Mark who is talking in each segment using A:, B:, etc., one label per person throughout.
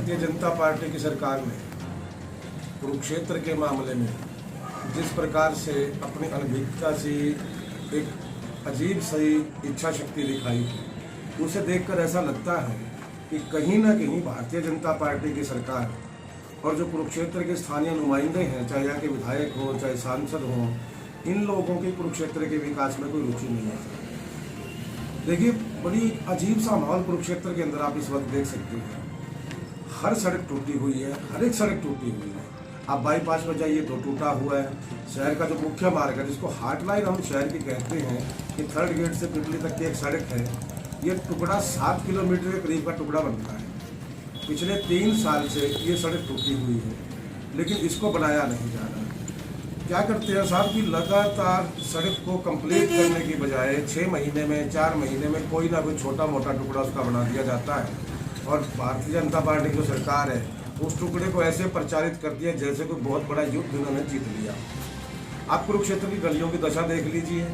A: Bharatiya Janata party की सरकार ने कुरुक्षेत्र के मामले में जिस प्रकार से अपनी अनभिज्ञता से एक अजीब सी इच्छा शक्ति दिखाई थी, उसे देखकर ऐसा लगता है कि कहीं ना कहीं भारतीय जनता पार्टी की सरकार और जो कुरुक्षेत्र के स्थानीय नुमाइंदे हैं, चाहे यहाँ के विधायक हो चाहे सांसद हों, इन लोगों की कुरुक्षेत्र के विकास में कोई रुचि नहीं है। देखिए, बड़ी अजीब सा माहौल कुरुक्षेत्र के अंदर आप इस वक्त देख सकते हैं। हर सड़क टूटी हुई है, हर एक सड़क टूटी हुई है। आप बाईपास में जाइए तो टूटा हुआ है। शहर का जो मुख्य मार्ग है, जिसको हार्ट लाइन हम शहर की कहते हैं, कि थर्ड गेट से पिपली तक की एक सड़क है, ये टुकड़ा 7 किलोमीटर के करीब का टुकड़ा बनता है। पिछले 3 साल से ये सड़क टूटी हुई है, लेकिन इसको बनाया नहीं जा रहा। क्या करते हैं साहब कि लगातार सड़क को कंप्लीट करने की बजाय 6 महीने में 4 महीने में कोई ना कोई छोटा मोटा टुकड़ा उसका बना दिया जाता है। और भारतीय जनता पार्टी की जो सरकार है, उस टुकड़े को ऐसे प्रचारित करती है जैसे कोई बहुत बड़ा युद्ध उन्होंने जीत लिया। आप कुरुक्षेत्र की गलियों की दशा देख लीजिए।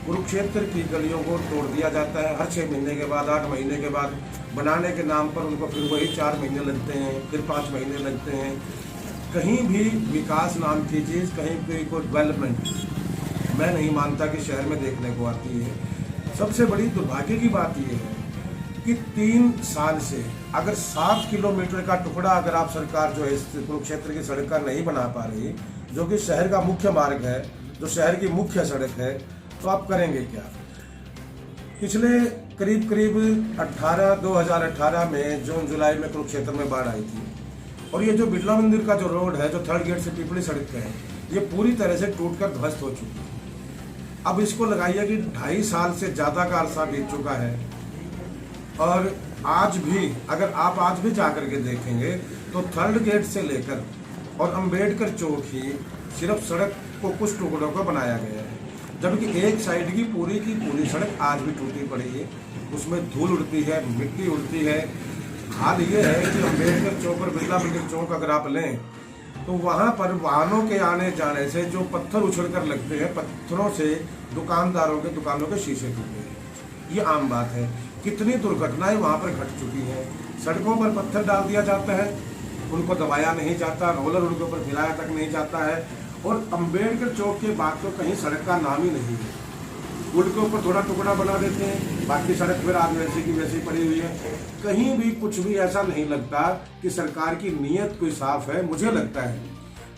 A: कुरुक्षेत्र की गलियों को तोड़ दिया जाता है हर 6 महीने के बाद, 8 महीने के बाद। बनाने के नाम पर उनको फिर वही 4 महीने लगते हैं, फिर 5 महीने लगते हैं। कहीं भी विकास नाम की चीज़, कहीं भी कोई डेवलपमेंट मैं नहीं मानता कि शहर में देखने को आती है। सबसे बड़ी दुर्भाग्य की बात यह है कि 3 साल से अगर 7 किलोमीटर का टुकड़ा अगर आप सरकार जो है इस कुरुक्षेत्र की सड़क का नहीं बना पा रही, जो कि शहर का मुख्य मार्ग है, जो शहर की मुख्य सड़क है, तो आप करेंगे क्या? पिछले करीब 2018 में जून जुलाई में कुरुक्षेत्र में बाढ़ आई थी, और ये जो बिरला मंदिर का जो रोड है, जो थर्ड गेट से पिपली सड़क है, ये पूरी तरह से टूटकर ध्वस्त हो चुकी है। अब इसको लगाइए कि 2.5 साल से ज़्यादा का अरसा बीत चुका है, और आज भी अगर आप आज भी जा करके देखेंगे तो थर्ड गेट से लेकर और अंबेडकर चौक ही सिर्फ सड़क को कुछ टुकड़ों को बनाया गया है, जबकि एक साइड की पूरी सड़क आज भी टूटी पड़ी है। उसमें धूल उड़ती है, मिट्टी उड़ती है। हाल ये है कि अंबेडकर चौक और बिरला मंदिर चौक अगर आप लें तो वहाँ पर वाहनों के आने जाने से जो पत्थर उछल कर लगते हैं, पत्थरों से दुकानदारों के दुकानों के शीशे टूटे हैं। ये आम बात है। कितनी दुर्घटनाएं वहाँ पर घट चुकी हैं। सड़कों पर पत्थर डाल दिया जाता है, उनको दबाया नहीं जाता, रोलर उनके ऊपर फैलाया तक नहीं जाता है। और अंबेडकर चौक के बाद तो कहीं सड़क का नाम ही नहीं है। उनके ऊपर थोड़ा टुकड़ा बना देते हैं, बाकी सड़क फिर आज वैसी की वैसी पड़ी हुई है। कहीं भी कुछ भी ऐसा नहीं लगता कि सरकार की नीयत कोई साफ है। मुझे लगता है,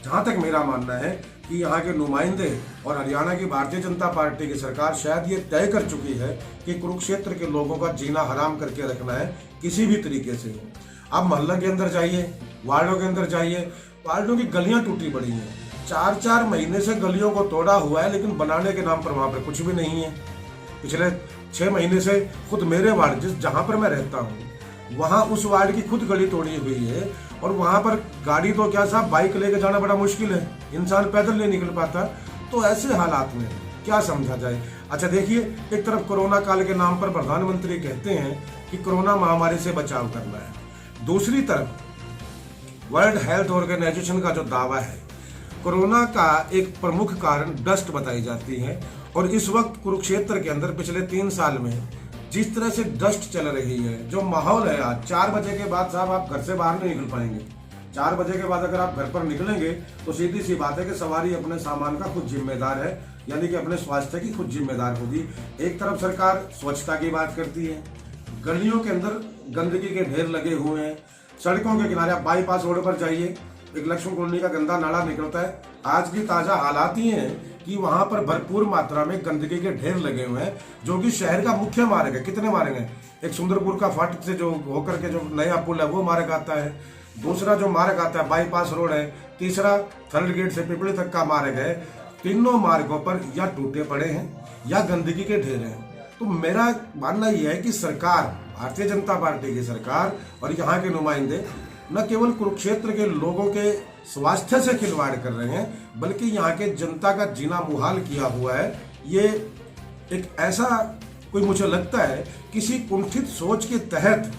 A: जहाँ तक मेरा मानना है, कि यहाँ के नुमाइंदे और हरियाणा की भारतीय जनता पार्टी की सरकार शायद ये तय कर चुकी है कि कुरुक्षेत्र के लोगों का जीना हराम करके रखना है किसी भी तरीके से हो। आप मोहल्ले के अंदर जाइए, वार्डों के अंदर जाइए, वार्डों की गलियां टूटी पड़ी हैं। 4 महीने से गलियों को तोड़ा हुआ है, लेकिन बनाने के नाम पर वहाँ पर कुछ भी नहीं है। पिछले 6 महीने से खुद मेरे वार्ड जहाँ पर मैं रहता हूँ, वहाँ उस वार्ड की खुद गली तोड़ी हुई है, और वहाँ पर गाड़ी तो क्या साहब, बाइक लेके जाना बड़ा मुश्किल है, इंसान पैदल नहीं निकल पाता। तो ऐसे हालात में क्या समझा जाए? अच्छा देखिए, एक तरफ कोरोना काल के नाम पर प्रधानमंत्री कहते हैं कि कोरोना महामारी से बचाव करना है, दूसरी तरफ वर्ल्ड हेल्थ ऑर्गेनाइजेशन का जो दावा है, कोरोना का एक प्रमुख कारण डस्ट बताई जाती है। और इस वक्त कुरुक्षेत्र के अंदर पिछले 3 साल में जिस तरह से डस्ट चल रही है, जो माहौल है, आज 4 बजे के बाद साहब आप घर से बाहर नहीं निकल पाएंगे। 4 बजे के बाद अगर आप घर पर निकलेंगे तो सीधी सी बात है कि सवारी अपने सामान का खुद जिम्मेदार है, यानी कि अपने स्वास्थ्य की खुद जिम्मेदार होगी। एक तरफ सरकार स्वच्छता की बात करती है, गलियों के अंदर गंदगी के ढेर लगे हुए हैं। सड़कों के किनारे आप बाईपास रोड पर जाइए, एक लक्ष्मण कॉलोनी का गंदा नाला निकलता है। आज की ताजा हालात ये हैं कि वहां पर भरपूर मात्रा में गंदगी के ढेर लगे हुए हैं, जो कि शहर का मुख्य मार्ग है। कितने मार्ग हैं? एक सुंदरपुर का फाटक से जो होकर के जो नया पुल है वो मार्ग आता है, दूसरा जो मार्ग आता है बाईपास रोड है, तीसरा थर्ड गेट से पिपली तक का मार्ग है। तीनों मार्गों पर या टूटे पड़े हैं या गंदगी के ढेर हैं। तो मेरा मानना यह है कि सरकार, भारतीय जनता पार्टी की सरकार और यहाँ के नुमाइंदे न केवल कुरुक्षेत्र के लोगों के स्वास्थ्य से खिलवाड़ कर रहे हैं, बल्कि यहाँ के जनता का जीना मुहाल किया हुआ है। ये एक ऐसा कोई, मुझे लगता है किसी कुंठित सोच के तहत,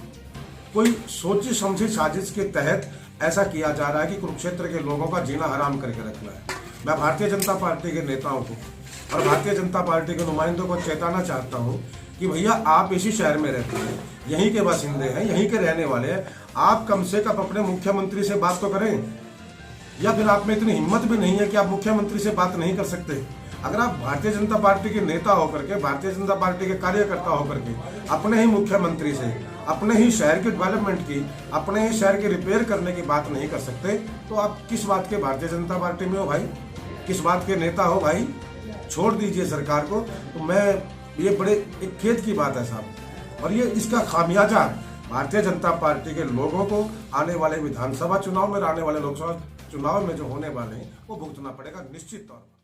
A: कोई सोची समझी साजिश के तहत ऐसा किया जा रहा है कि कुरुक्षेत्र के लोगों का जीना हराम करके रखना है। मैं भारतीय जनता पार्टी के नेताओं को और भारतीय जनता पार्टी के नुमाइंदों को चेताना चाहता हूँ कि भैया, आप इसी शहर में रहते हैं, यहीं के बासिंदे हैं, यहीं के रहने वाले हैं। आप कम से कम अपने मुख्यमंत्री से बात तो करें, या फिर आप में इतनी हिम्मत भी नहीं है कि आप मुख्यमंत्री से बात नहीं कर सकते। अगर आप भारतीय जनता पार्टी के नेता होकर के, भारतीय जनता पार्टी के कार्यकर्ता होकर के अपने ही मुख्यमंत्री से अपने ही शहर के डेवलपमेंट की, अपने ही शहर के रिपेयर करने की बात नहीं कर सकते, तो आप किस बात के भारतीय जनता पार्टी में हो भाई? किस बात के नेता हो भाई? छोड़ दीजिए सरकार को। तो मैं, ये बड़े एक खेद की बात है साहब, और ये इसका खामियाजा भारतीय जनता पार्टी के लोगों को आने वाले विधानसभा चुनाव में, आने वाले लोकसभा चुनाव में जो होने वाले हैं वो भुगतना पड़ेगा निश्चित तौर पर।